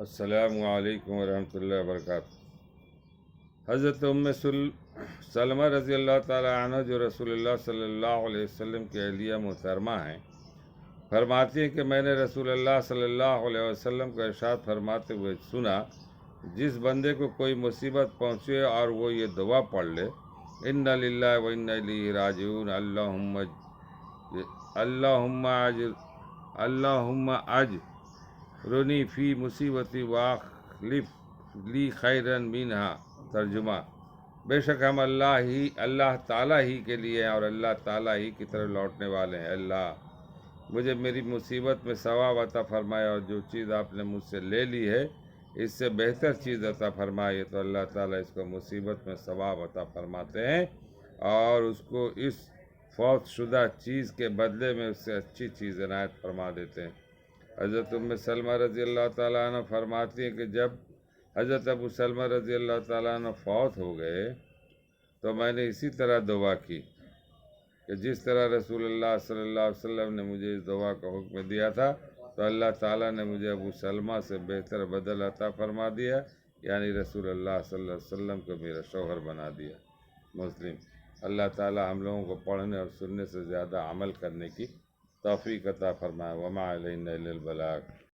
السلام علیکم ورحمۃ اللہ وبرکاتہ۔ حضرت سلمہ رضی اللہ تعالیٰ عنہ، جو رسول اللہ صلی اللہ علیہ وسلم کی اہلیہ محترمہ ہیں، فرماتی ہیں کہ میں نے رسول اللہ صلی اللہ علیہ وسلم کو ارشاد فرماتے ہوئے سنا، جس بندے کو کوئی مصیبت پہنچے اور وہ یہ دعا پڑھ لے، اِنَّ لِلَّهِ وَإِنَّا إِلَيْهِ رَاجِعُونَ، اللہم اجرنی فی مصیبتی واخلف لی خیرن منہا۔ ترجمہ: بے شک ہم اللہ تعالیٰ ہی کے لیے ہیں اور اللہ تعالیٰ ہی کی طرف لوٹنے والے ہیں۔ اللہ مجھے میری مصیبت میں ثواب عطا فرمائے، اور جو چیز آپ نے مجھ سے لے لی ہے اس سے بہتر چیز عطا فرمائے۔ تو اللہ تعالیٰ اس کو مصیبت میں ثواب عطا فرماتے ہیں اور اس کو اس فوت شدہ چیز کے بدلے میں اس سے اچھی چیز عنایت فرما دیتے ہیں۔ حضرت سلمہ رضی اللہ تعالیٰ عنہ فرماتی ہیں کہ جب حضرت ابو سلمہ رضی اللہ تعالیٰ عنہ فوت ہو گئے تو میں نے اسی طرح دعا کی کہ جس طرح رسول اللہ صلی اللہ علیہ وسلم نے مجھے اس دعا کا حکم دیا تھا، تو اللہ تعالیٰ نے مجھے ابو سلمہ سے بہتر بدل عطا فرما دیا، یعنی رسول اللہ صلی اللہ علیہ وسلم کو میرا شوہر بنا دیا۔ مسلم۔ اللہ تعالیٰ ہم لوگوں کو پڑھنے اور سننے سے زیادہ عمل کرنے کی توفیق عطا فرمائے۔ وما علینا الا البلاغ۔